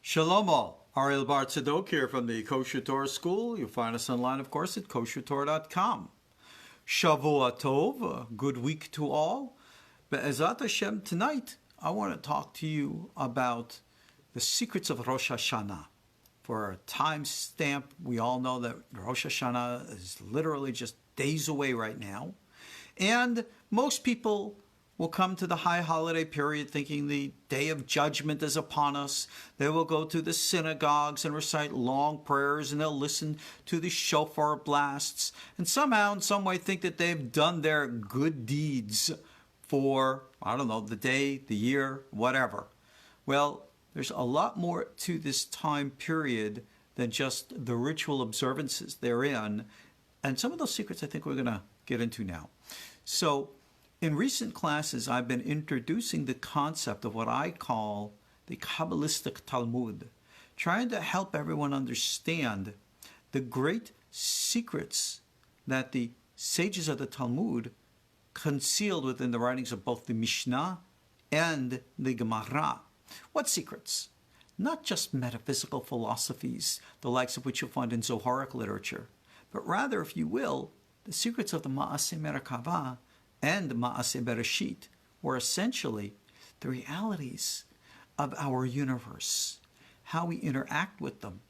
Shalom all. Ariel Bar Tzadok here from the KosherTorah School. You'll find us online, of course, at KosherTorah.com. Shavua Tov, a good week to all. Be'ezat Hashem, tonight I want to talk to you about the secrets of Rosh HaShana. For a time stamp, we all know that Rosh HaShana is literally just days away right now. And most people will come to the high holiday period thinking the day of judgment is upon us. They will go to the synagogues and recite long prayers, and they'll listen to the shofar blasts, and somehow in some way think that they've done their good deeds for, I don't know, the day, the year, whatever. Well, there's a lot more to this time period than just the ritual observances therein, and some of those secrets I think we're going to get into now. So, in recent classes, I've been introducing the concept of what I call the Kabbalistic Talmud, trying to help everyone understand the great secrets that the sages of the Talmud concealed within the writings of both the Mishnah and the Gemara. What secrets? Not just metaphysical philosophies, the likes of which you'll find in Zoharic literature, but rather, if you will, the secrets of the Ma'aseh Merkavah and Ma'aseh Bereshit, or essentially the realities of our universe, how we interact with them,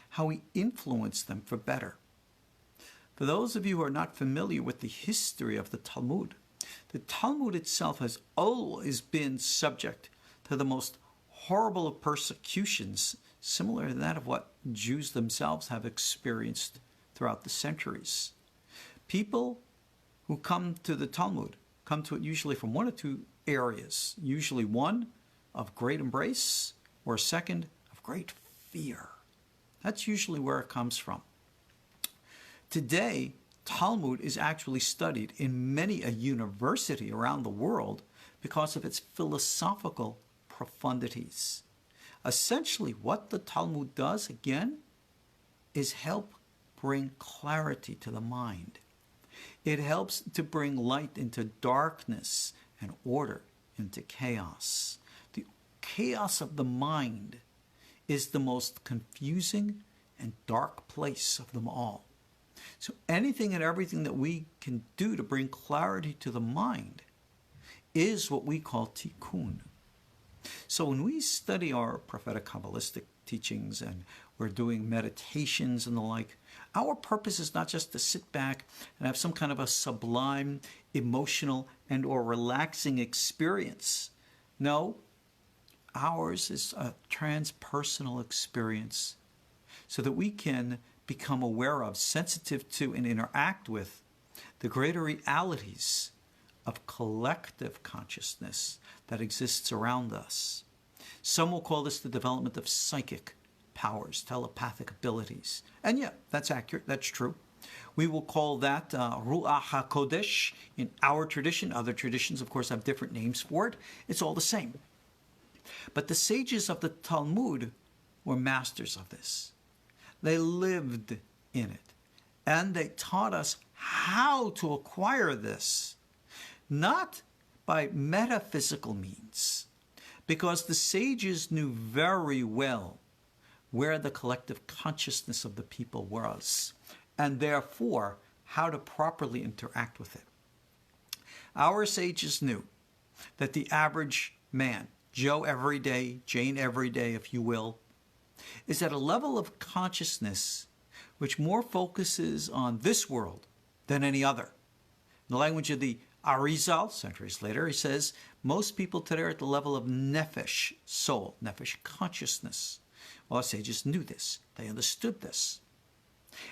how we influence them for better. For those of you who are not familiar with the history of the Talmud itself has always been subject to the most horrible of persecutions, similar to that of what Jews themselves have experienced throughout the centuries. People who come to the Talmud come to it usually from one or two areas. Usually one of great embrace, or second of great fear. That's usually where it comes from. Today, Talmud is actually studied in many a university around the world because of its philosophical profundities. Essentially, what the Talmud does, again, is help bring clarity to the mind. It helps to bring light into darkness and order into chaos. The chaos of the mind is the most confusing and dark place of them all. So anything and everything that we can do to bring clarity to the mind is what we call tikkun. So when we study our prophetic Kabbalistic teachings and we're doing meditations and the like, our purpose is not just to sit back and have some kind of a sublime, emotional, and or relaxing experience. No, ours is a transpersonal experience so that we can become aware of, sensitive to, and interact with the greater realities of collective consciousness that exists around us. Some will call this the development of psychic powers, telepathic abilities. And yeah, that's accurate, that's true. We will call that Ruach HaKodesh in our tradition. Other traditions, of course, have different names for it. It's all the same. But the sages of the Talmud were masters of this. They lived in it. And they taught us how to acquire this. Not by metaphysical means, because the sages knew very well where the collective consciousness of the people was, and therefore how to properly interact with it. Our sages knew that the average man, Joe every day, Jane every day, if you will, is at a level of consciousness which more focuses on this world than any other. In the language of the Ariel, centuries later, he says, most people today are at the level of nefesh, soul, nefesh, consciousness. Well, our sages knew this. They understood this.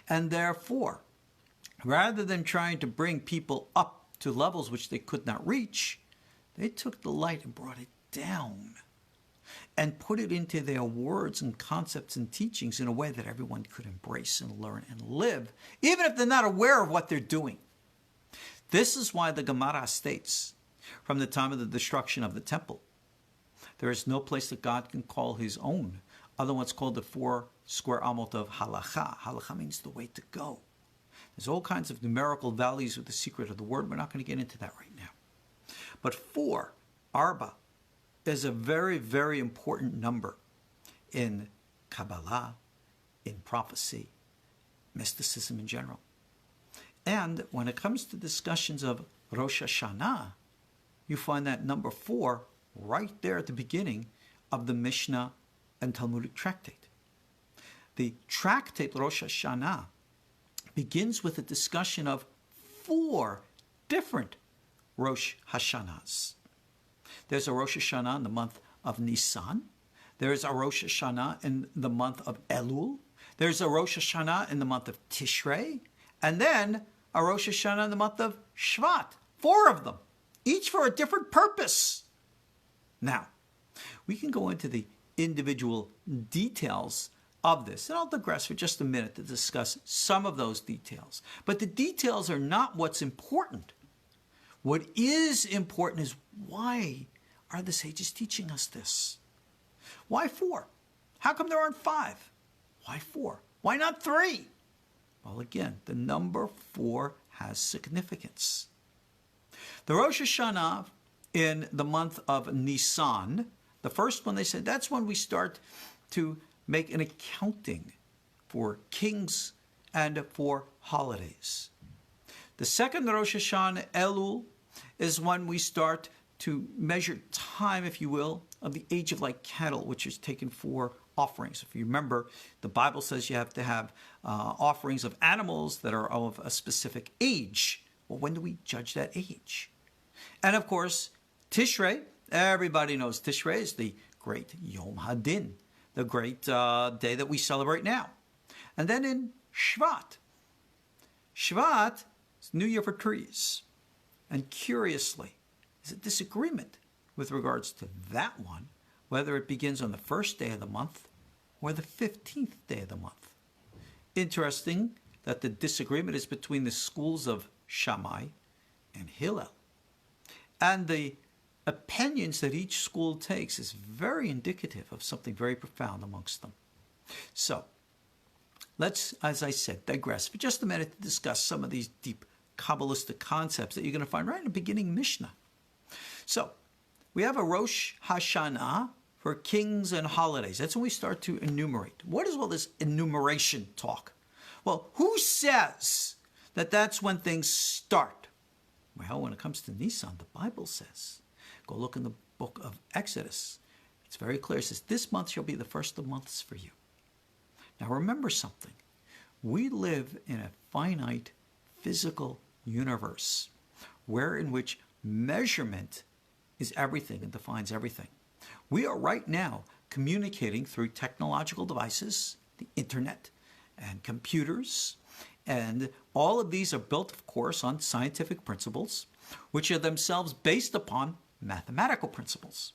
And therefore, rather than trying to bring people up to levels which they could not reach, they took the light and brought it down and put it into their words and concepts and teachings in a way that everyone could embrace and learn and live, even if they're not aware of what they're doing. This is why the Gemara states, from the time of the destruction of the temple, there is no place that God can call his own, other than what's called the 4 square amot of halacha. Halacha means the way to go. There's all kinds of numerical values with the secret of the word. We're not going to get into that right now. But 4, arba, is a very, very important number in Kabbalah, in prophecy, mysticism in general. And when it comes to discussions of Rosh HaShana, you find that number 4 right there at the beginning of the Mishnah and Talmudic tractate. The tractate Rosh HaShana begins with a discussion of 4 different Rosh HaShanas. There's a Rosh HaShana in the month of Nisan. There's a Rosh HaShana in the month of Elul. There's a Rosh HaShana in the month of Tishrei. And then a Rosh HaShana in the month of Shvat. 4 of them, each for a different purpose. Now, we can go into the individual details of this, and I'll digress for just a minute to discuss some of those details. But the details are not what's important. What is important is, why are the sages teaching us this? Why 4? How come there aren't 5? Why 4? Why not 3? Well, again, the number 4 has significance. The Rosh HaShanah in the month of Nisan, the first one, they said, that's when we start to make an accounting for kings and for holidays. The second Rosh HaShanah, Elul, is when we start to measure time, if you will, of the age of like cattle, which is taken for offerings. If you remember, the Bible says you have to have offerings of animals that are of a specific age. Well, when do we judge that age? And of course, Tishrei, everybody knows Tishrei is the great Yom Hadin, the great day that we celebrate now. And then in Shvat. Shvat is New Year for trees. And curiously, there's a disagreement with regards to that one, whether it begins on the first day of the month or the 15th day of the month. Interesting that the disagreement is between the schools of Shammai and Hillel. And the opinions that each school takes is very indicative of something very profound amongst them. So, let's, as I said, digress for just a minute to discuss some of these deep Kabbalistic concepts that you're going to find right in the beginning Mishnah. So, we have a Rosh HaShana for kings and holidays. That's when we start to enumerate. What is all this enumeration talk? Well, who says that that's when things start? Well, when it comes to Nisan, the Bible says, go look in the book of Exodus. It's very clear. It says, this month shall be the first of months for you. Now remember something. We live in a finite physical universe in which measurement is everything and defines everything. We are right now communicating through technological devices, the internet and computers, and all of these are built, of course, on scientific principles, which are themselves based upon mathematical principles.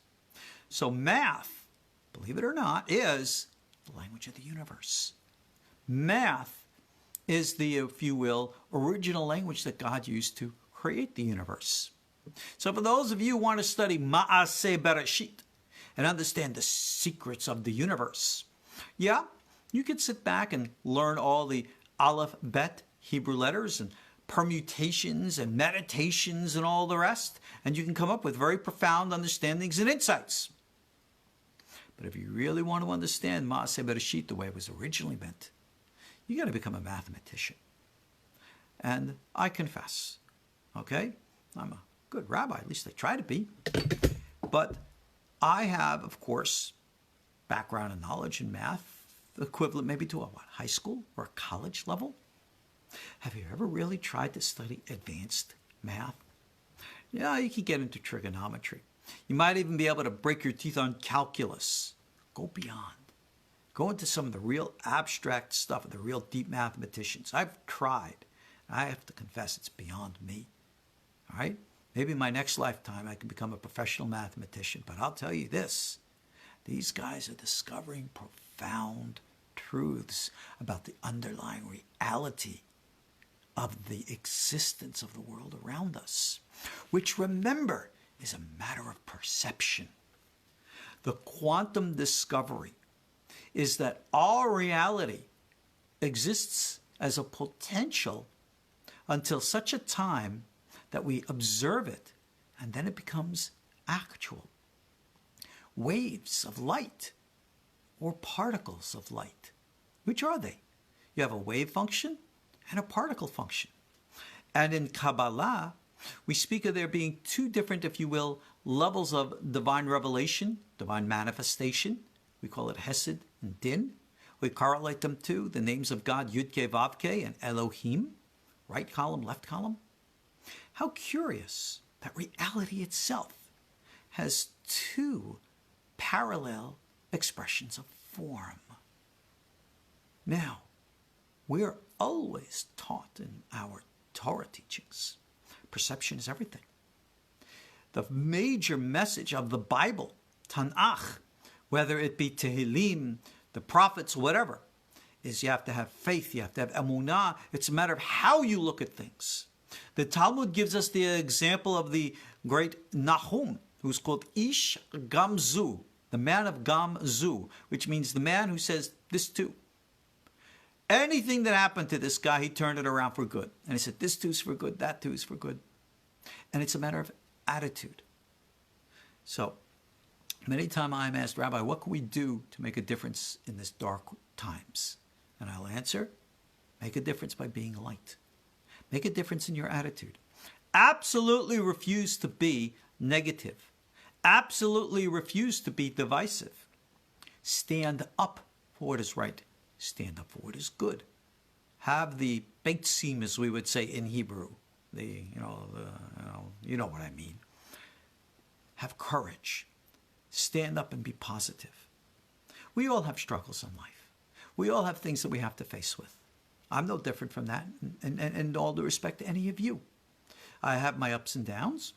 So math, believe it or not, is the language of the universe. Math is the, if you will, original language that God used to create the universe. So for those of you who want to study Ma'aseh Bereshit and understand the secrets of the universe, yeah, you could sit back and learn all the Aleph, Bet, Hebrew letters and permutations and meditations and all the rest, and you can come up with very profound understandings and insights. But if you really want to understand Ma'aseh Bereshit the way it was originally meant, you got to become a mathematician. And I confess, okay, I'm a good rabbi, at least I try to be, but I have, of course, background and knowledge in math, equivalent maybe to a high school or a college level. Have you ever really tried to study advanced math? Yeah, you can get into trigonometry. You might even be able to break your teeth on calculus. Go beyond. Go into some of the real abstract stuff of the real deep mathematicians. I've tried. I have to confess it's beyond me. All right? Maybe in my next lifetime I can become a professional mathematician. But I'll tell you this. These guys are discovering profound truths about the underlying reality of the existence of the world around us, which, remember, is a matter of perception. The quantum discovery is that our reality exists as a potential until such a time that we observe it, and then it becomes actual. Waves of light or particles of light. Which are they? You have a wave function and a particle function. And in Kabbalah, we speak of there being two different, if you will, levels of divine revelation, divine manifestation. We call it Hesed and Din. We correlate them to the names of God, Yud-Ke, Vav-Ke, and Elohim, right column, left column. How curious that reality itself has two parallel expressions of form. Now, we're always taught in our Torah teachings, perception is everything. The major message of the Bible, Tanakh, whether it be Tehillim, the prophets, whatever, is you have to have faith, you have to have emunah. It's a matter of how you look at things. The Talmud gives us the example of the great Nahum, who's called Ish Gamzu, the man of Gamzu, which means the man who says this too. Anything that happened to this guy, he turned it around for good. And he said, this too's for good, that too's for good. And it's a matter of attitude. So, many times I'm asked, Rabbi, what can we do to make a difference in this dark times? And I'll answer, make a difference by being light. Make a difference in your attitude. Absolutely refuse to be negative. Absolutely refuse to be divisive. Stand up for what is right. Stand up for what is good. Have the beit seam, as we would say in Hebrew. You know what I mean. Have courage. Stand up and be positive. We all have struggles in life. We all have things that we have to face with. I'm no different from that, and all due respect to any of you. I have my ups and downs.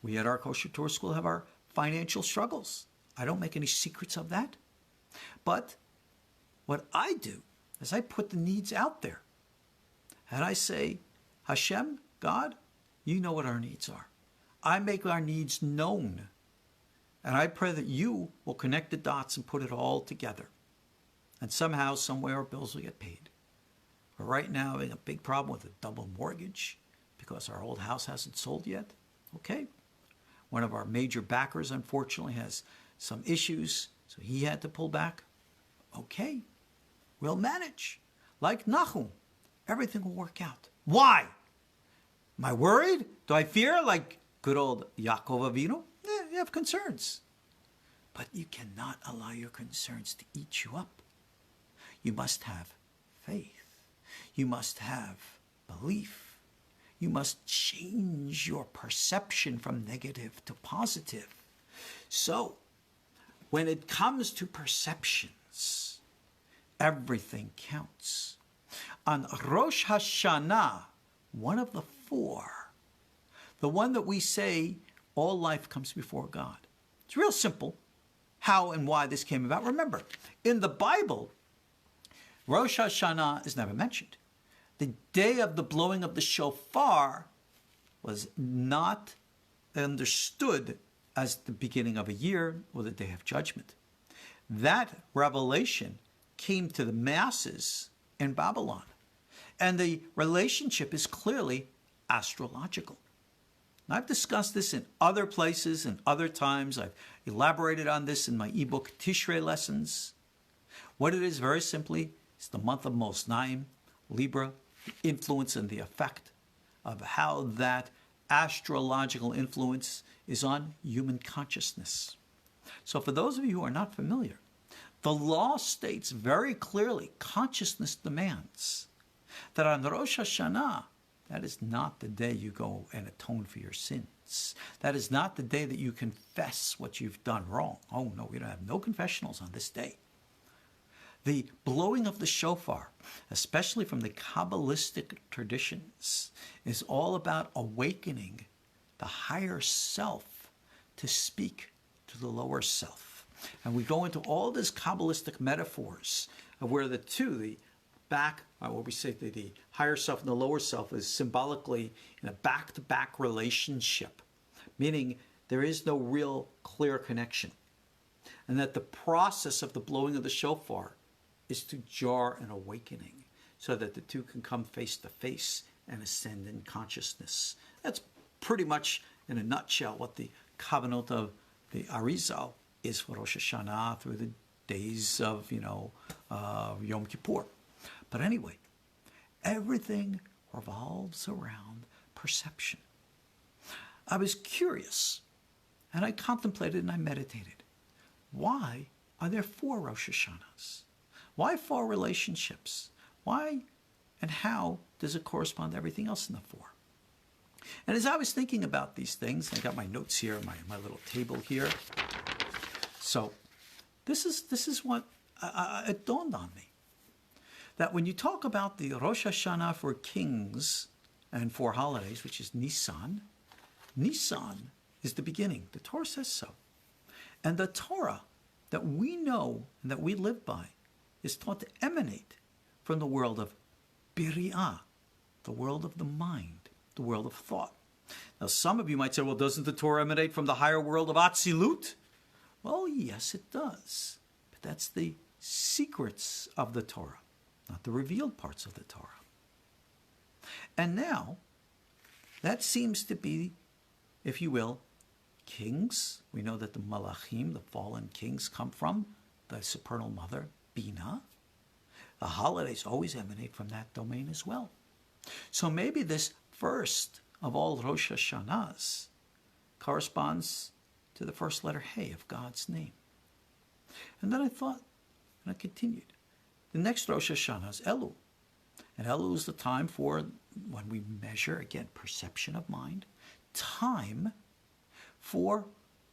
We at our KosherTorah School have our financial struggles. I don't make any secrets of that. But what I do is I put the needs out there. And I say, Hashem, God, you know what our needs are. I make our needs known. And I pray that you will connect the dots and put it all together. And somehow, somewhere, our bills will get paid. But right now, having a big problem with a double mortgage because our old house hasn't sold yet. Okay. One of our major backers, unfortunately, has some issues, so he had to pull back. Okay. We'll manage. Like Nahum, everything will work out. Why? Am I worried? Do I fear like good old Yaakov Avinu? You have concerns. But you cannot allow your concerns to eat you up. You must have faith. You must have belief. You must change your perception from negative to positive. So, when it comes to perceptions, everything counts. On Rosh HaShana, one of the four, the one that we say all life comes before God. It's real simple how and why this came about. Remember, in the Bible, Rosh HaShana is never mentioned. The day of the blowing of the shofar was not understood as the beginning of a year or the day of judgment. That revelation came to the masses in Babylon. And the relationship is clearly astrological. And I've discussed this in other places and other times. I've elaborated on this in my ebook, Tishrei Lessons. What it is, very simply, is the month of Mosnaim, Libra, the influence and the effect of how that astrological influence is on human consciousness. So for those of you who are not familiar, the law states very clearly, consciousness demands that on Rosh HaShana, that is not the day you go and atone for your sins. That is not the day that you confess what you've done wrong. Oh no, we don't have no confessionals on this day. The blowing of the shofar, especially from the Kabbalistic traditions, is all about awakening the higher self to speak to the lower self. And we go into all these Kabbalistic metaphors of where the two, the back, what we say the higher self and the lower self is symbolically in a back-to-back relationship, meaning there is no real clear connection. And that the process of the blowing of the shofar is to jar an awakening so that the two can come face to face and ascend in consciousness. That's pretty much, in a nutshell, what the covenant of the Arizal is for Rosh HaShana through the days of, Yom Kippur. But anyway, everything revolves around perception. I was curious, and I contemplated and I meditated. Why are there 4 Rosh HaShanas? Why 4 relationships? Why and how does it correspond to everything else in the 4? And as I was thinking about these things, I got my notes here, my little table here. So this is what it dawned on me. That when you talk about the Rosh HaShana for kings and 4 holidays, which is Nisan, Nisan is the beginning. The Torah says so. And the Torah that we know and that we live by is taught to emanate from the world of Biri'ah, the world of the mind, the world of thought. Now, some of you might say, well, doesn't the Torah emanate from the higher world of Atzilut? Well, yes, it does. But that's the secrets of the Torah, not the revealed parts of the Torah. And now, that seems to be, if you will, kings. We know that the Malachim, the fallen kings, come from the supernal mother, Bina. The holidays always emanate from that domain as well. So maybe this first of all Rosh HaShanas corresponds to the first letter Hey of God's name. And then I thought, and I continued, the next Rosh HaShanah is Elul. And Elul is the time for when we measure, again, perception of mind, time for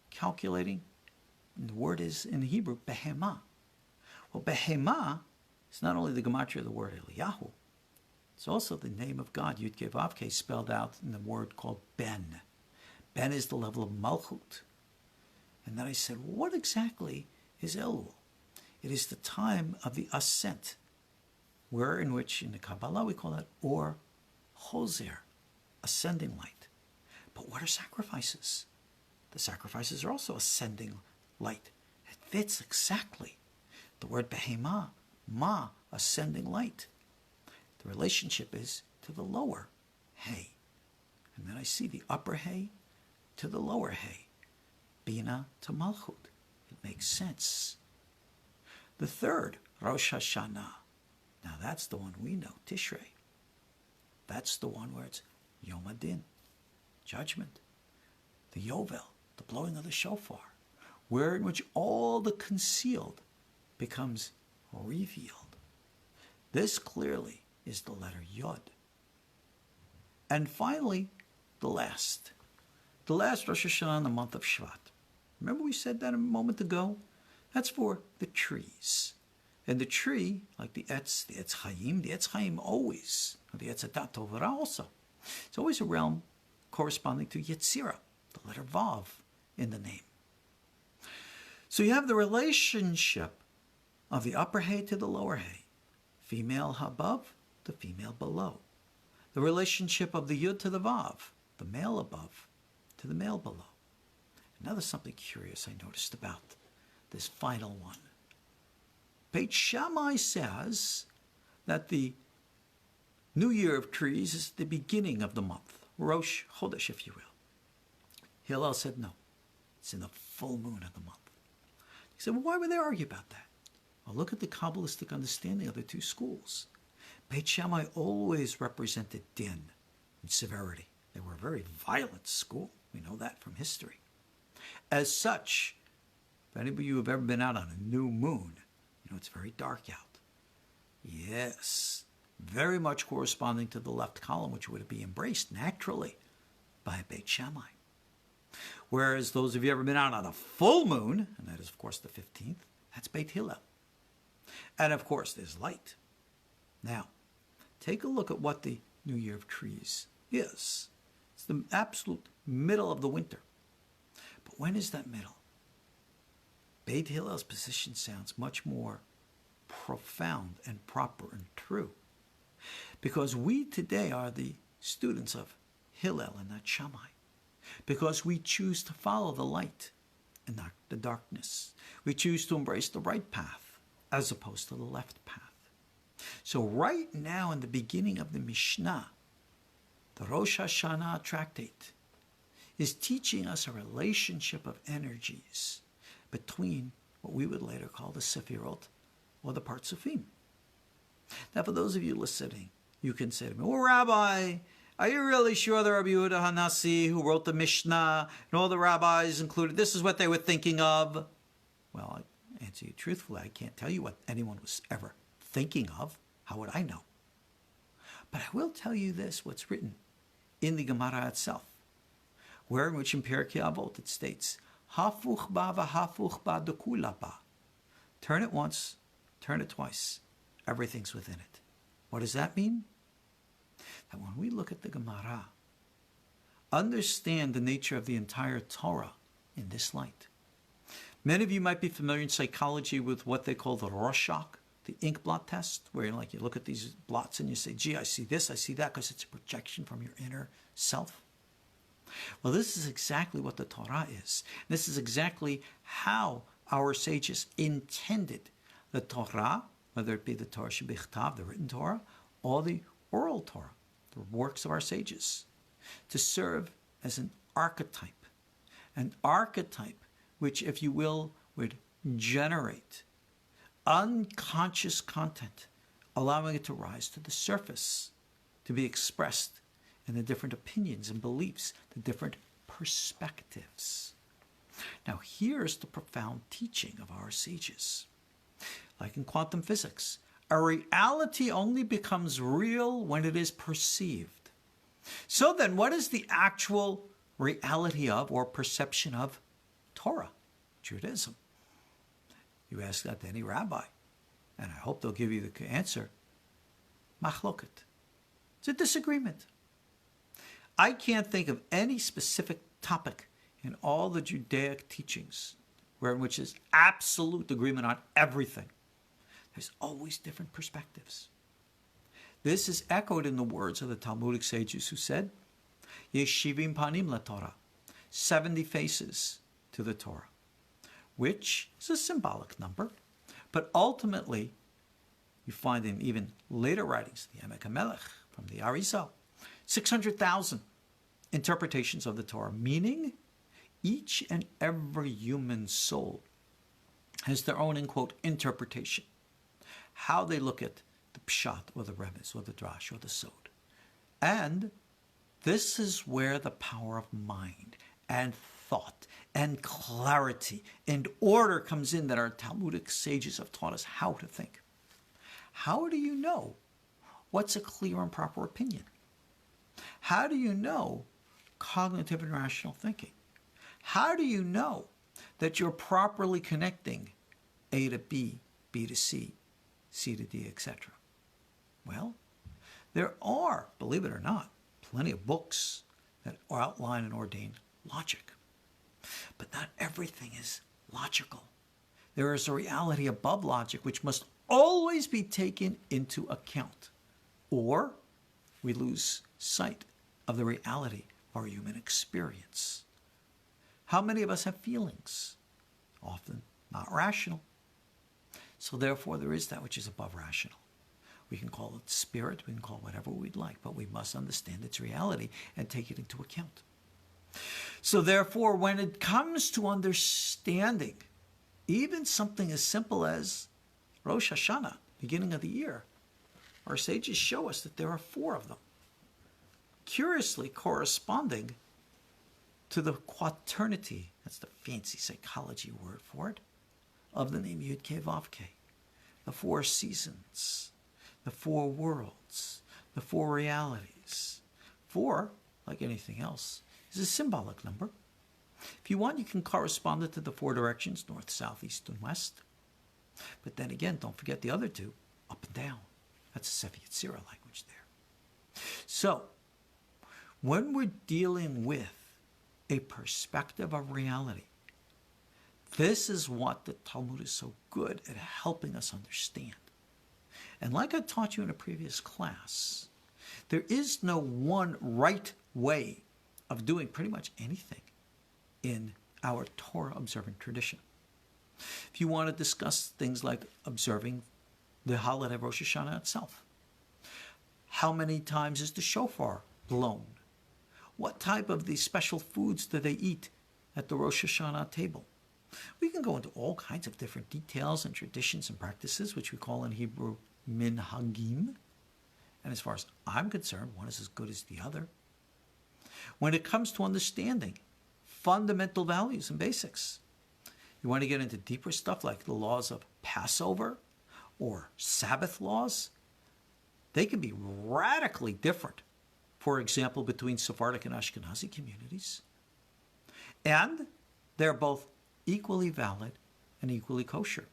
calculating, and the word is in Hebrew, behemah. Well, behemah is not only the gematria of the word Eliyahu, it's also the name of God, Yud Kei Vav Kei, spelled out in the word called Ben. Ben is the level of Malchut. And then I said, what exactly is Elul? It is the time of the ascent, where in which in the Kabbalah we call that Or Hoser, ascending light. But what are sacrifices? The sacrifices are also ascending light. It fits exactly. The word behemah, ma, ascending light. The relationship is to the lower Hey. And then I see the upper Hey to the lower Hey. Bina to Malchut. It makes sense. The third, Rosh HaShana. Now that's the one we know, Tishrei. That's the one where it's Yom Adin, judgment. The Yovel, the blowing of the shofar, where in which all the concealed becomes revealed. This clearly is the letter Yod. And finally, the last Rosh Hashanah in the month of Shvat. Remember we said that a moment ago? That's for the trees. And the tree, like the Etz Chaim always, or the Etz Hadat Tovara also, it's always a realm corresponding to Yetzirah, the letter Vav in the name. So you have the relationship of the upper Hay to the lower Hay, female above, the female below. The relationship of the Yud to the Vav, the male above to the male below. Now there's something curious I noticed about this final one. Beit Shammai says that the New Year of Trees is the beginning of the month, Rosh Chodesh, if you will. Hillel said no, it's in the full moon of the month. He said, well, why would they argue about that? Well, look at the Kabbalistic understanding of the two schools. Beit Shammai always represented din and severity. They were a very violent school. We know that from history. As such, if any of you have ever been out on a new moon, you know it's very dark out. Yes, very much corresponding to the left column, which would be embraced naturally by Beit Shammai. Whereas those of you ever been out on a full moon, and that is of course the 15th, that's Beit Hillel. And of course there's light. Now, take a look at what the New Year of Trees is. It's the absolute middle of the winter. But when is that middle? Beit Hillel's position sounds much more profound and proper and true. Because we today are the students of Hillel and not Shammai. Because we choose to follow the light and not the darkness. We choose to embrace the right path as opposed to the left path. So right now in the beginning of the Mishnah, the Rosh HaShana tractate is teaching us a relationship of energies between what we would later call the Sefirot, or the Partsufim. Now, for those of you listening, you can say to me, well, Rabbi, are you really sure the Rabbi Yehuda Hanassi, who wrote the Mishnah, and all the rabbis included, this is what they were thinking of? Well, I answer you truthfully, I can't tell you what anyone was ever thinking of. How would I know? But I will tell you this, what's written in the Gemara itself, where in which in Pirkei Avot it states, Hafuch ba v'hafuch ba dekula ba. Turn it once, turn it twice. Everything's within it. What does that mean? That when we look at the Gemara, understand the nature of the entire Torah in this light. Many of you might be familiar in psychology with what they call the Rorschach, the ink blot test, where you look at these blots and you say, gee, I see this, I see that, because it's a projection from your inner self. Well, this is exactly what the Torah is. This is exactly how our sages intended the Torah, whether it be the Torah Shebichtav, the written Torah, or the oral Torah, the works of our sages, to serve as an archetype which, if you will, would generate unconscious content, allowing it to rise to the surface, to be expressed in the different opinions and beliefs, the different perspectives. Now, here's the profound teaching of our sages. Like in quantum physics, a reality only becomes real when it is perceived. So then, what is the actual reality of or perception of Torah, Judaism? You ask that to any rabbi, and I hope they'll give you the answer. Machloket. It's a disagreement. I can't think of any specific topic in all the Judaic teachings in which is absolute agreement on everything. There's always different perspectives. This is echoed in the words of the Talmudic sages who said, Yeshivim panim la Torah, 70 faces to the Torah, which is a symbolic number, but ultimately, you find in even later writings, the Emek HaMelech, from the Ariel, 600,000 interpretations of the Torah, meaning each and every human soul has their own, in quote, interpretation, how they look at the pshat or the remez or the drash or the sod. And this is where the power of mind and thought and clarity and order comes in that our Talmudic sages have taught us how to think. How do you know what's a clear and proper opinion? How do you know cognitive and rational thinking? How do you know that you're properly connecting A to B, B to C, C to D, etc.? Well, there are, believe it or not, plenty of books that outline and ordain logic. But not everything is logical. There is a reality above logic which must always be taken into account, or we lose sight of the reality of our human experience. How many of us have feelings? Often not rational. So therefore there is that which is above rational. We can call it spirit, we can call it whatever we'd like, but we must understand its reality and take it into account. So therefore, when it comes to understanding even something as simple as Rosh HaShana, beginning of the year, our sages show us that there are 4 of them, curiously corresponding to the quaternity, that's the fancy psychology word for it, of the name YHWH, the 4 seasons, the 4 worlds, the 4 realities. 4, like anything else, is a symbolic number. If you want, you can correspond it to the 4 directions, north, south, east, and west. But then again, don't forget the other 2, up and down. That's a Sefer Yetzirah language there. So, when we're dealing with a perspective of reality, this is what the Talmud is so good at helping us understand. And like I taught you in a previous class, there is no one right way of doing pretty much anything in our Torah observant tradition. If you want to discuss things like observing the holiday of Rosh HaShana itself, how many times is the shofar blown? What type of these special foods do they eat at the Rosh HaShana table? We can go into all kinds of different details and traditions and practices, which we call in Hebrew minhagim. And as far as I'm concerned, one is as good as the other. When it comes to understanding fundamental values and basics, you want to get into deeper stuff like the laws of Passover or Sabbath laws, they can be radically different, for example, between Sephardic and Ashkenazi communities. And they're both equally valid and equally kosher,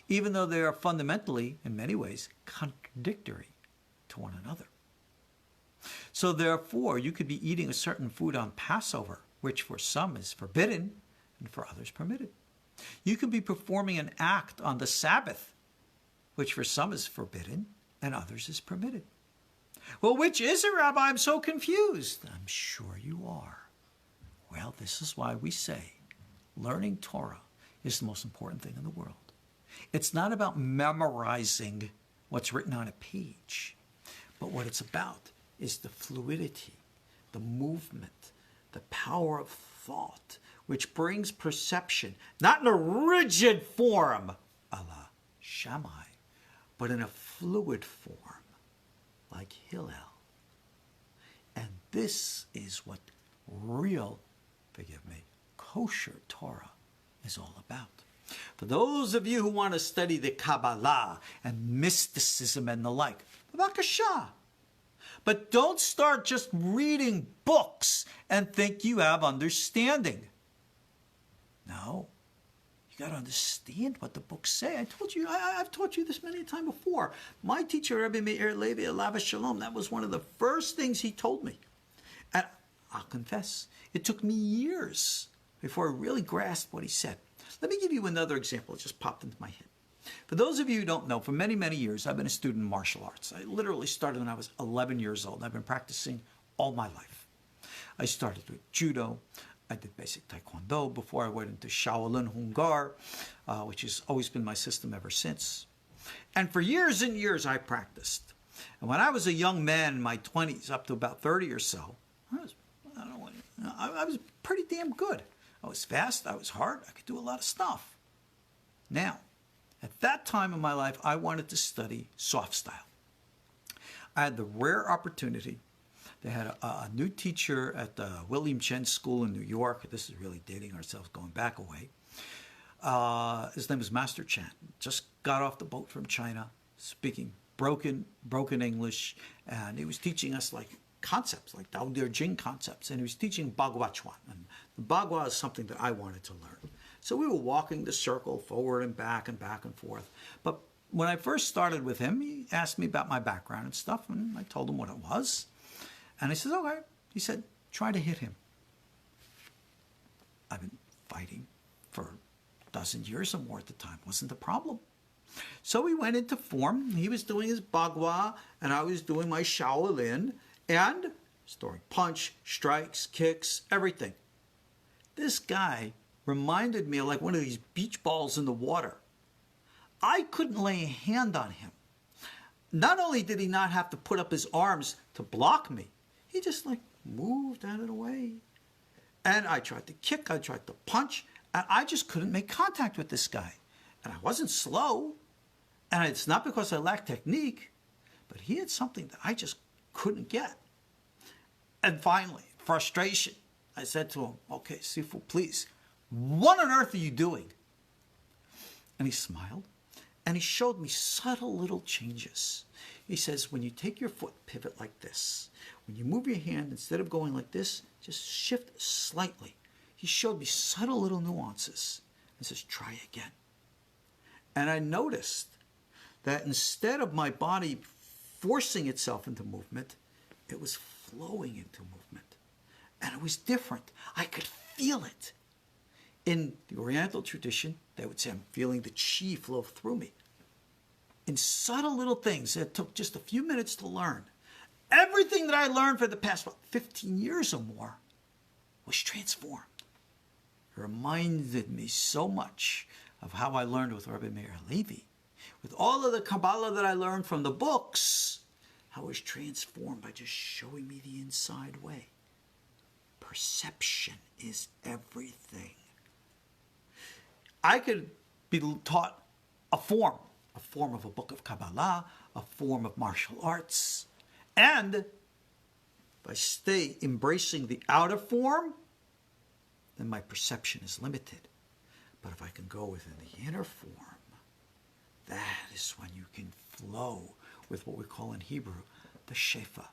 even though they are fundamentally, in many ways, contradictory to one another. So therefore, you could be eating a certain food on Passover, which for some is forbidden and for others permitted. You could be performing an act on the Sabbath, which for some is forbidden and others is permitted. Well, which is it, Rabbi? I'm so confused. I'm sure you are. Well, this is why we say learning Torah is the most important thing in the world. It's not about memorizing what's written on a page, but what it's about is the fluidity, the movement, the power of thought, which brings perception, not in a rigid form, a la Shammai, but in a fluid form, like Hillel. And this is what real, kosher Torah is all about. For those of you who want to study the Kabbalah and mysticism and the like, b'vakasha. But don't start just reading books and think you have understanding. No. You got to understand what the books say. I told you, I've taught you this many times before. My teacher, Rabbi Meir Levi, alav shalom, that was one of the first things he told me. And I'll confess, it took me years before I really grasped what he said. Let me give you another example. It just popped into my head. For those of you who don't know, for many, many years, I've been a student in martial arts. I literally started when I was 11 years old. I've been practicing all my life. I started with judo. I did basic taekwondo before I went into Shaolin Hungar, which has always been my system ever since. And for years and years, I practiced. And when I was a young man in my 20s, up to about 30 or so, I was pretty damn good. I was fast, I was hard, I could do a lot of stuff. Now, at that time in my life, I wanted to study soft style. I had the rare opportunity. They had a new teacher at the William Chen School in New York. This is really dating ourselves, going back a way. His name was Master Chen. Just got off the boat from China, speaking broken English, and he was teaching us like concepts, like Tao De Jing concepts, and he was teaching Bagua Chuan. And the Bagua is something that I wanted to learn. So we were walking the circle forward and back and forth. But when I first started with him, he asked me about my background and stuff, and I told him what it was. And he says, okay. He said, try to hit him. I've been fighting for a dozen years or more at the time. Wasn't the problem. So we went into form. He was doing his Bagua, and I was doing my Shaolin, and throwing punch, strikes, kicks, everything. This guy reminded me of like one of these beach balls in the water. I couldn't lay a hand on him. Not only did he not have to put up his arms to block me, he just like moved out of the way. And I tried to kick, I tried to punch, and I just couldn't make contact with this guy. And I wasn't slow, and it's not because I lacked technique, but he had something that I just couldn't get. And finally, frustration, I said to him, okay, Sifu, please, what on earth are you doing? And he smiled, and he showed me subtle little changes. He says, when you take your foot, pivot like this. When you move your hand, instead of going like this, just shift slightly. He showed me subtle little nuances. He says, try again. And I noticed that instead of my body forcing itself into movement, it was flowing into movement. And it was different. I could feel it. In the Oriental tradition, they would say, I'm feeling the chi flow through me. In subtle little things that took just a few minutes to learn, everything that I learned for the past 15 years or more was transformed. It reminded me so much of how I learned with Rabbi Meir Levi. With all of the Kabbalah that I learned from the books, how it was transformed by just showing me the inside way. Perception is everything. I could be taught a form of a book of Kabbalah, a form of martial arts, and if I stay embracing the outer form, then my perception is limited. But if I can go within the inner form, that is when you can flow with what we call in Hebrew the Shefa.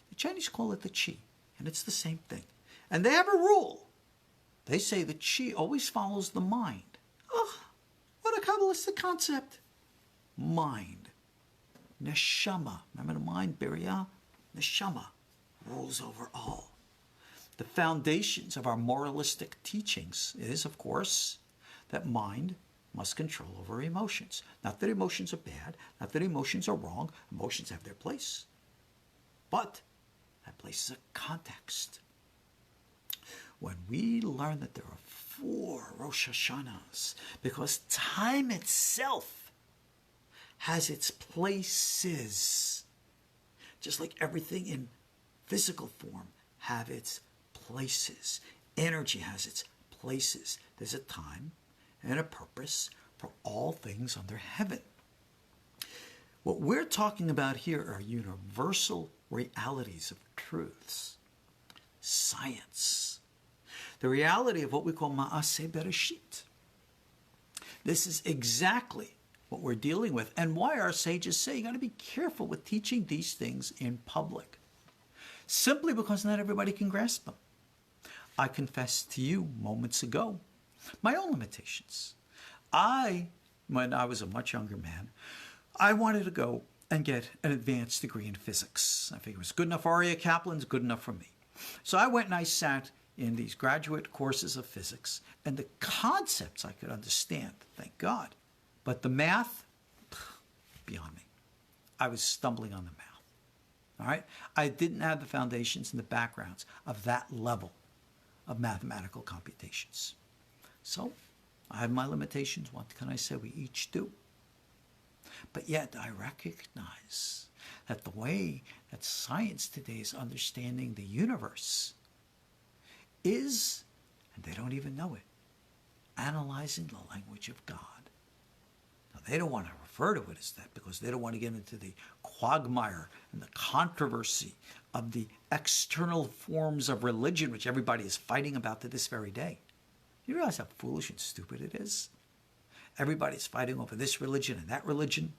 The Chinese call it the Qi, and it's the same thing. And they have a rule. They say the Qi always follows the mind. Oh, what a Kabbalistic concept. Mind. Neshama. Remember the mind, Biriah? Neshama rules over all. The foundations of our moralistic teachings is, of course, that mind must control over emotions. Not that emotions are bad, not that emotions are wrong. Emotions have their place. But that place is a context. When we learn that there are 4 Rosh HaShanas, because time itself has its places, just like everything in physical form have its places. Energy has its places. There's a time and a purpose for all things under heaven. What we're talking about here are universal realities of truths. Science. The reality of what we call Ma'aseh Bereshit. This is exactly what we're dealing with, and why our sages say you got to be careful with teaching these things in public. Simply because not everybody can grasp them. I confessed to you moments ago my own limitations. When I was a much younger man, I wanted to go and get an advanced degree in physics. I figured it was good enough for Ariel Kaplan's, good enough for me. So I went and I sat in these graduate courses of physics, and the concepts I could understand, thank God. But the math, beyond me. I was stumbling on the math. All right? I didn't have the foundations and the backgrounds of that level of mathematical computations. So I have my limitations. What can I say? We each do. But yet I recognize that the way that science today is understanding the universe is, and they don't even know it, analyzing the language of God. Now, they don't want to refer to it as that because they don't want to get into the quagmire and the controversy of the external forms of religion, which everybody is fighting about to this very day. You realize how foolish and stupid it is? Everybody's fighting over this religion and that religion.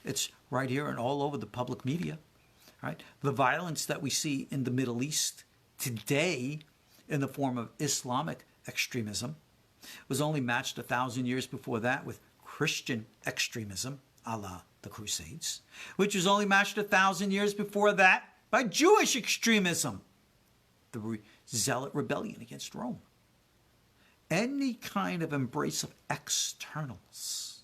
It's right here and all over the public media. Right? The violence that we see in the Middle East today in the form of Islamic extremism was only matched 1,000 years before that with Christian extremism, a la the Crusades, which was only matched 1,000 years before that by Jewish extremism, the zealot rebellion against Rome. Any kind of embrace of externals,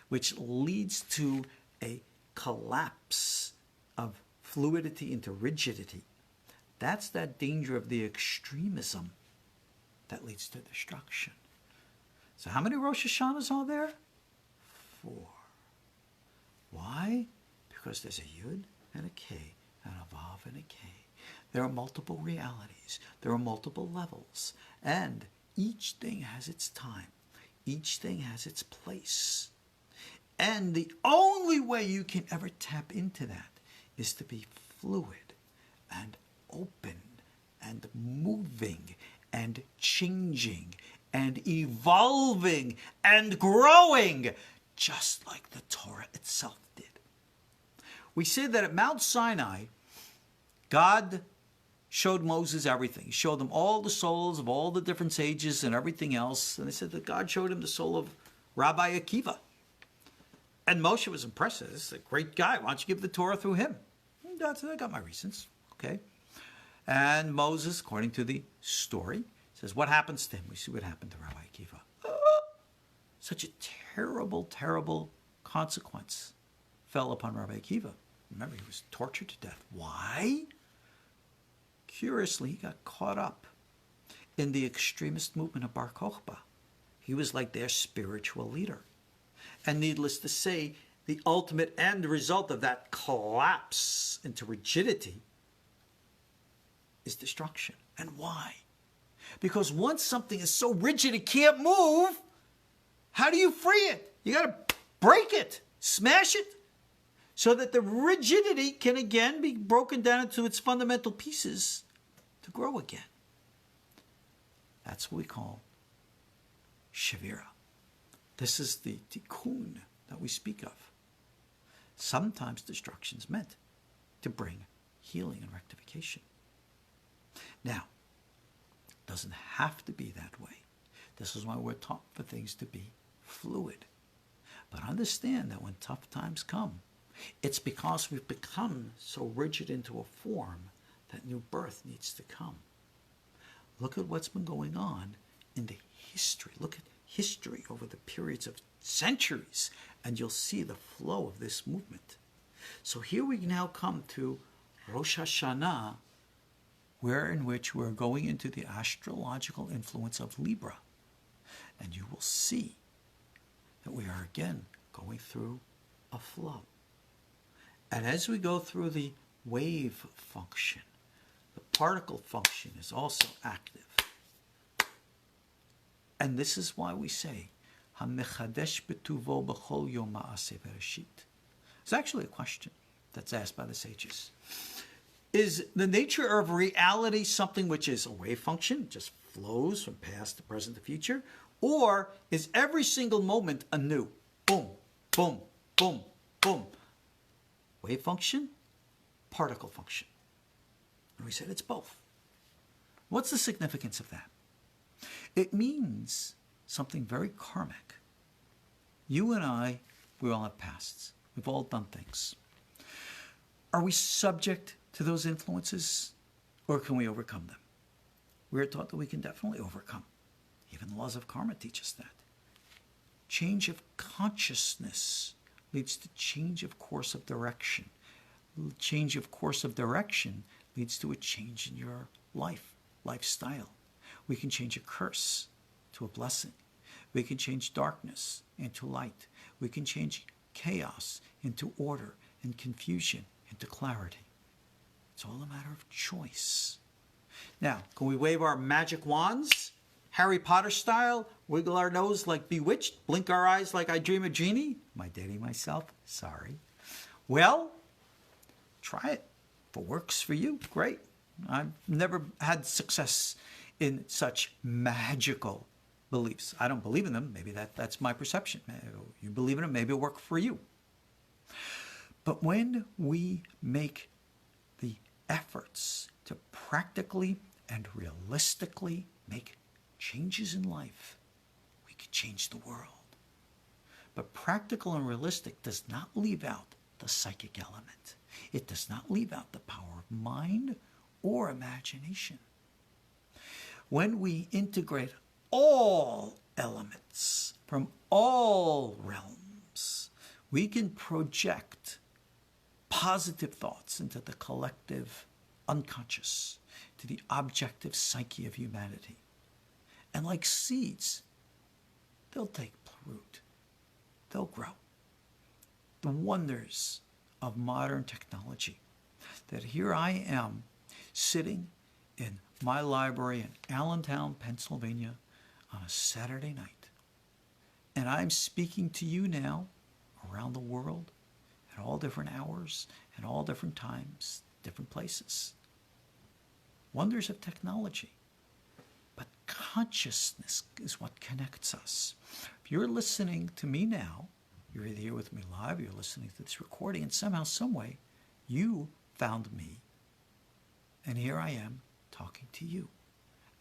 which leads to a collapse of fluidity into rigidity, that's that danger of the extremism that leads to destruction. So how many Rosh HaShanas are there? 4. Why? Because there's a Yud and a K and a Vav and a K. There are multiple realities. There are multiple levels. And each thing has its time. Each thing has its place. And the only way you can ever tap into that is to be fluid and open and moving and changing and evolving and growing, just like the Torah itself did. We say that at Mount Sinai, God showed Moses everything. He showed them all the souls of all the different sages and everything else. And they said that God showed him the soul of Rabbi Akiva. And Moshe was impressed. This is a great guy. Why don't you give the Torah through him? I got my reasons. Okay. And Moses, according to the story, says, what happens to him? We see what happened to Rabbi Akiva. Such a terrible, terrible consequence fell upon Rabbi Akiva. Remember, he was tortured to death. Why? Curiously, he got caught up in the extremist movement of Bar Kokhba. He was like their spiritual leader. And needless to say, the ultimate end result of that collapse into rigidity is destruction. And why? Because once something is so rigid it can't move, How do you free it? You got to break it, smash it, so that the rigidity can again be broken down into its fundamental pieces to grow again. That's what we call Shavira. This is the tikkun that we speak of. Sometimes destruction is meant to bring healing and rectification. Now, it doesn't have to be that way. This is why we're taught for things to be fluid. But understand that when tough times come, it's because we've become so rigid into a form that new birth needs to come. Look at what's been going on in the history. Look at history over the periods of centuries, and you'll see the flow of this movement. So here we now come to Rosh HaShana, in which we're going into the astrological influence of Libra. And you will see that we are again going through a flow. And as we go through the wave function, the particle function is also active. And this is why we say, HaMechadesh betuvo b'chol yom Ma'aseh Bereshit. It's actually a question that's asked by the sages. Is the nature of reality something which is a wave function, just flows from past to present to future? Or is every single moment anew? Boom, boom, boom, boom. Wave function, particle function. And we said it's both. What's the significance of that? It means something very karmic. You and I, we all have pasts. We've all done things. Are we subject to those influences, or can we overcome them? We're taught that we can definitely overcome. Even the laws of karma teach us that. Change of consciousness leads to change of course of direction. Change of course of direction leads to a change in your lifestyle. We can change a curse to a blessing. We can change darkness into light. We can change chaos into order and confusion into clarity. It's all a matter of choice. Now, can we wave our magic wands, Harry Potter style, wiggle our nose like Bewitched, blink our eyes like I Dream a Genie? Am I dating myself? Sorry. Well, try it. If it works for you, great. I've never had success in such magical beliefs. I don't believe in them. Maybe that's my perception. You believe in them, maybe it'll work for you. But when we make the efforts to practically and realistically make changes in life, we can change the world. But practical and realistic does not leave out the psychic element. It does not leave out the power of mind or imagination. When we integrate all elements from all realms, we can project positive thoughts into the collective unconscious, to the objective psyche of humanity. And like seeds, they'll take root. They'll grow. The wonders of modern technology, that here I am sitting in my library in Allentown, Pennsylvania on a Saturday night. And I'm speaking to you now around the world at all different hours and all different times, different places. Wonders of technology. But consciousness is what connects us. If you're listening to me now, you're either here with me live, you're listening to this recording, and somehow, some way, you found me. And here I am talking to you.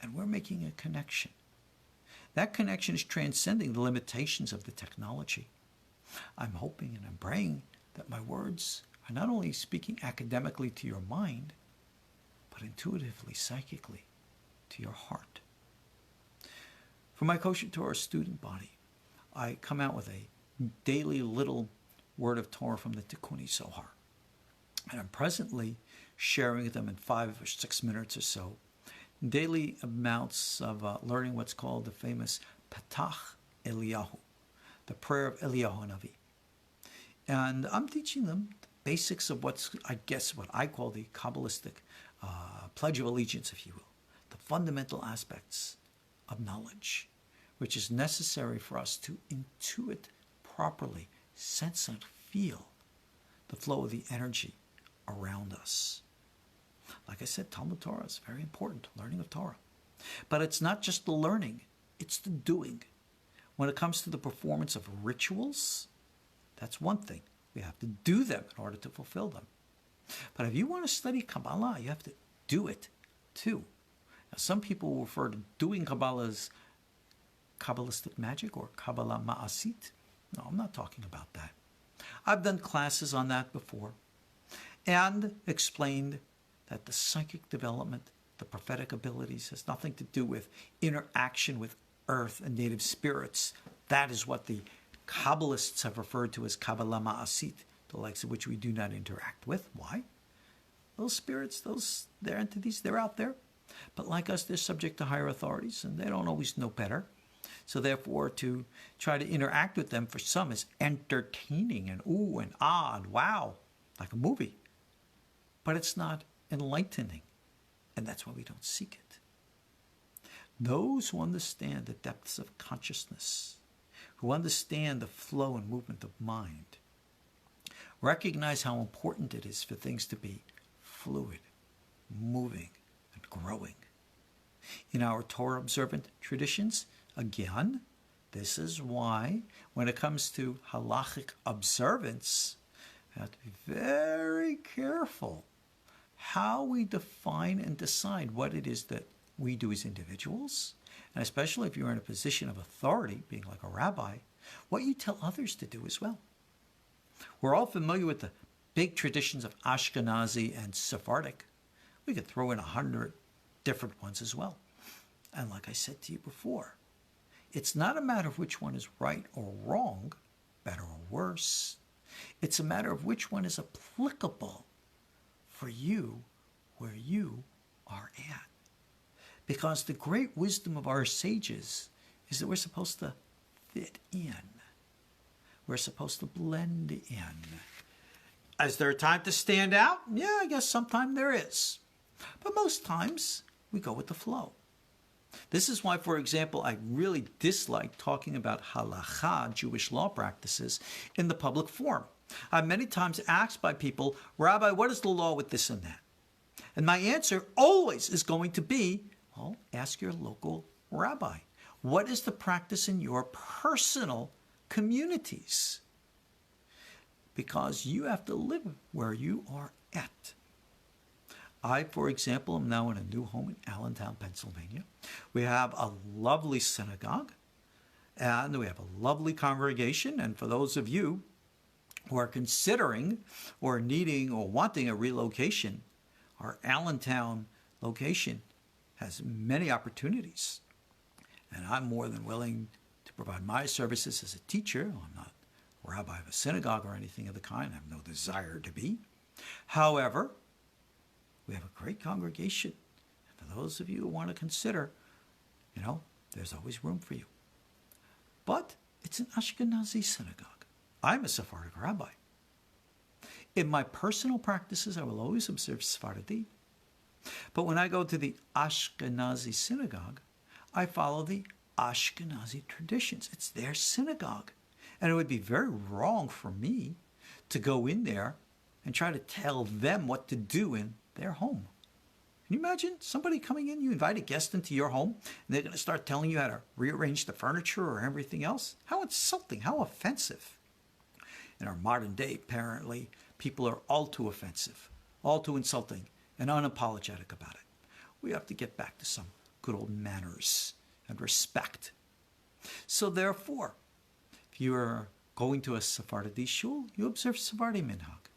And we're making a connection. That connection is transcending the limitations of the technology. I'm hoping and I'm praying that my words are not only speaking academically to your mind, but intuitively, psychically, to your heart. For my KosherTorah student body, I come out with a daily little word of Torah from the Tikkun Zohar. And I'm presently sharing them in 5 or 6 minutes or so. Daily amounts of learning what's called the famous Patach Eliyahu, the prayer of Eliyahu Navi. And I'm teaching them the basics of what I call the Kabbalistic Pledge of Allegiance, if you will, the fundamental aspects of knowledge. which is necessary for us to intuit properly, sense and feel the flow of the energy around us. Like I said, Talmud Torah is very important, learning of Torah. But it's not just the learning, it's the doing. When it comes to the performance of rituals, that's one thing. We have to do them in order to fulfill them. But if you want to study Kabbalah, you have to do it too. Now, some people refer to doing Kabbalah as Kabbalistic magic or Kabbalah Ma'asit. No, I'm not talking about that. I've done classes on that before and explained that the psychic development, the prophetic abilities, has nothing to do with interaction with earth and native spirits. That is what the Kabbalists have referred to as Kabbalah Ma'asit, the likes of which we do not interact with. Why? Those spirits, they're entities, they're out there. But like us, they're subject to higher authorities, and they don't always know better. So therefore, to try to interact with them for some is entertaining and ooh and ah and wow, like a movie. But it's not enlightening, and that's why we don't seek it. Those who understand the depths of consciousness, who understand the flow and movement of mind, recognize how important it is for things to be fluid, moving, and growing. In our Torah-observant traditions, again, this is why when it comes to halachic observance, we have to be very careful how we define and decide what it is that we do as individuals, and especially if you're in a position of authority, being like a rabbi, what you tell others to do as well. We're all familiar with the big traditions of Ashkenazi and Sephardic. We could throw in 100 different ones as well. And like I said to you before, it's not a matter of which one is right or wrong, better or worse. It's a matter of which one is applicable for you where you are at. Because the great wisdom of our sages is that we're supposed to fit in. We're supposed to blend in. Is there a time to stand out? Yeah, I guess sometime there is. But most times, we go with the flow. This is why, for example, I really dislike talking about halakha, Jewish law practices, in the public forum. I'm many times asked by people, Rabbi, what is the law with this and that? And my answer always is going to be, well, ask your local rabbi. What is the practice in your personal communities? Because you have to live where you are at. I, for example, am now in a new home in Allentown, Pennsylvania. We have a lovely synagogue, and we have a lovely congregation. And for those of you who are considering or needing or wanting a relocation, our Allentown location has many opportunities. And I'm more than willing to provide my services as a teacher. I'm not a rabbi of a synagogue or anything of the kind. I have no desire to be. However, we have a great congregation. And for those of you who want to consider, there's always room for you. But it's an Ashkenazi synagogue. I'm a Sephardic rabbi. In my personal practices, I will always observe Sephardi. But when I go to the Ashkenazi synagogue, I follow the Ashkenazi traditions. It's their synagogue. And it would be very wrong for me to go in there and try to tell them what to do in their home. Can you imagine somebody coming in, you invite a guest into your home, and they're going to start telling you how to rearrange the furniture or everything else? How insulting, how offensive. In our modern day, apparently, people are all too offensive, all too insulting, and unapologetic about it. We have to get back to some good old manners and respect. So therefore, if you're going to a Sephardi shul, you observe Sephardi minhag.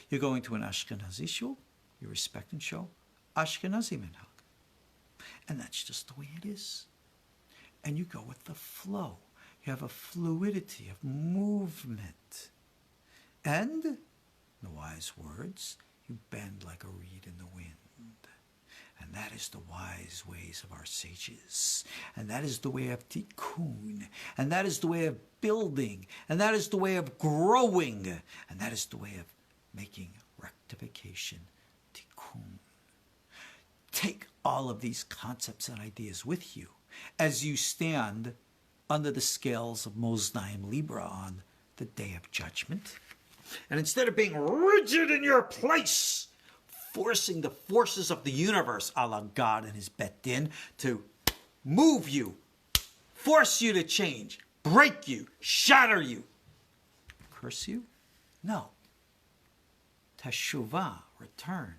You're going to an Ashkenazi shul, you respect and show Ashkenazi minhag. And that's just the way it is. And you go with the flow. You have a fluidity of movement. And, in the wise words, you bend like a reed in the wind. And that is the wise ways of our sages. And that is the way of tikkun. And that is the way of building. And that is the way of growing. And that is the way of making rectification, tikkun. Take all of these concepts and ideas with you as you stand under the scales of Moznaim Libra on the Day of Judgment. And instead of being rigid in your place, forcing the forces of the universe, a la God and his Bet Din, to move you, force you to change, break you, shatter you, curse you? No. Teshuvah, return,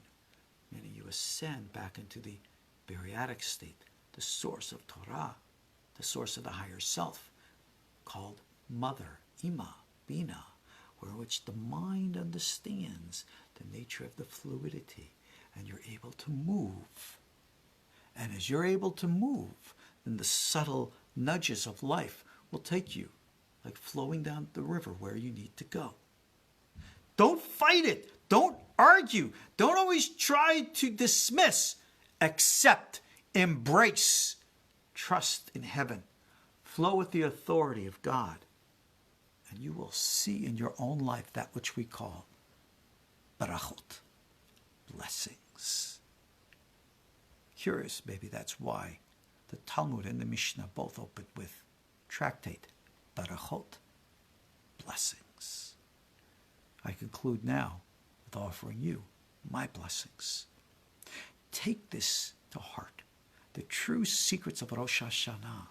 meaning you ascend back into the Beriatic state, the source of Torah, the source of the higher self, called Mother, Ima, Bina, where which the mind understands the nature of the fluidity, and you're able to move. And as you're able to move, then the subtle nudges of life will take you, like flowing down the river where you need to go. Don't fight it. Don't argue. Don't always try to dismiss. Accept, embrace, trust in heaven. Flow with the authority of God. And you will see in your own life that which we call barachot, blessings. Curious, maybe that's why the Talmud and the Mishnah both open with tractate, barachot, blessings. I conclude now with offering you my blessings. Take this to heart. The true secrets of Rosh HaShana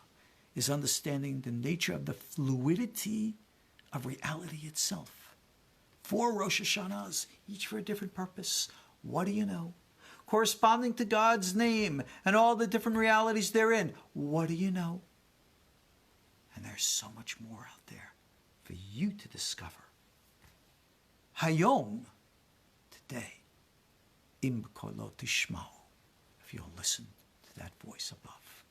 is understanding the nature of the fluidity of reality itself. 4 Rosh HaShanas, each for a different purpose. What do you know? Corresponding to God's name and all the different realities therein. What do you know? And there's so much more out there for you to discover. Hayom, today, im kolo tishma'u, if you'll listen to that voice above.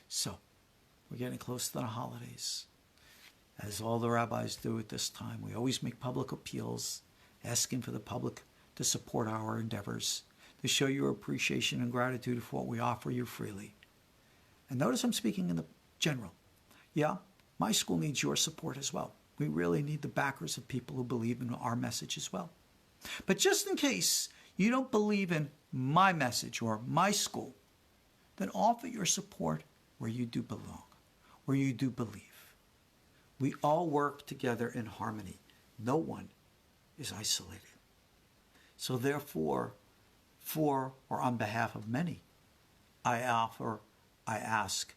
So, we're getting close to the holidays. As all the rabbis do at this time, we always make public appeals, asking for the public to support our endeavors, to show your appreciation and gratitude for what we offer you freely. And notice I'm speaking in the general. Yeah, my school needs your support as well. We really need the backers of people who believe in our message as well. But just in case you don't believe in my message or my school, then offer your support where you do belong, where you do believe. We all work together in harmony. No one is isolated. So therefore, for or on behalf of many, I ask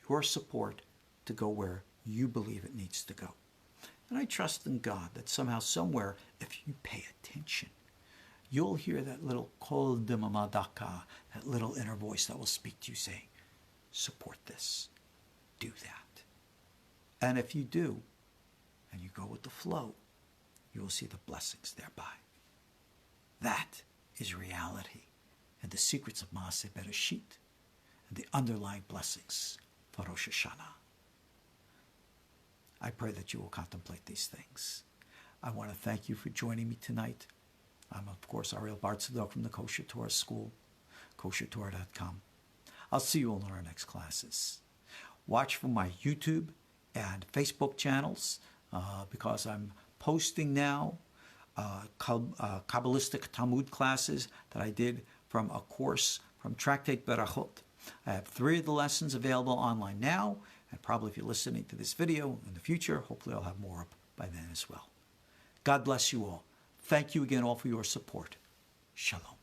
your support to go where you believe it needs to go. And I trust in God that somehow, somewhere, if you pay attention, you'll hear that little kol demamadaka, that little inner voice that will speak to you saying, support this, do that. And if you do, and you go with the flow, you will see the blessings thereby. That is reality and the secrets of Ma'aseh Bereshit and the underlying blessings for Rosh HaShana. I pray that you will contemplate these things. I want to thank you for joining me tonight. I'm, of course, Ariel Tzadok from the KosherTorah School, KosherTorah.com. I'll see you all in our next classes. Watch for my YouTube and Facebook channels because I'm posting now Kabbalistic Talmud classes that I did from a course from Tractate Berachot. I have 3 of the lessons available online now, and probably if you're listening to this video in the future, hopefully I'll have more up by then as well. God bless you all. Thank you again all for your support. Shalom.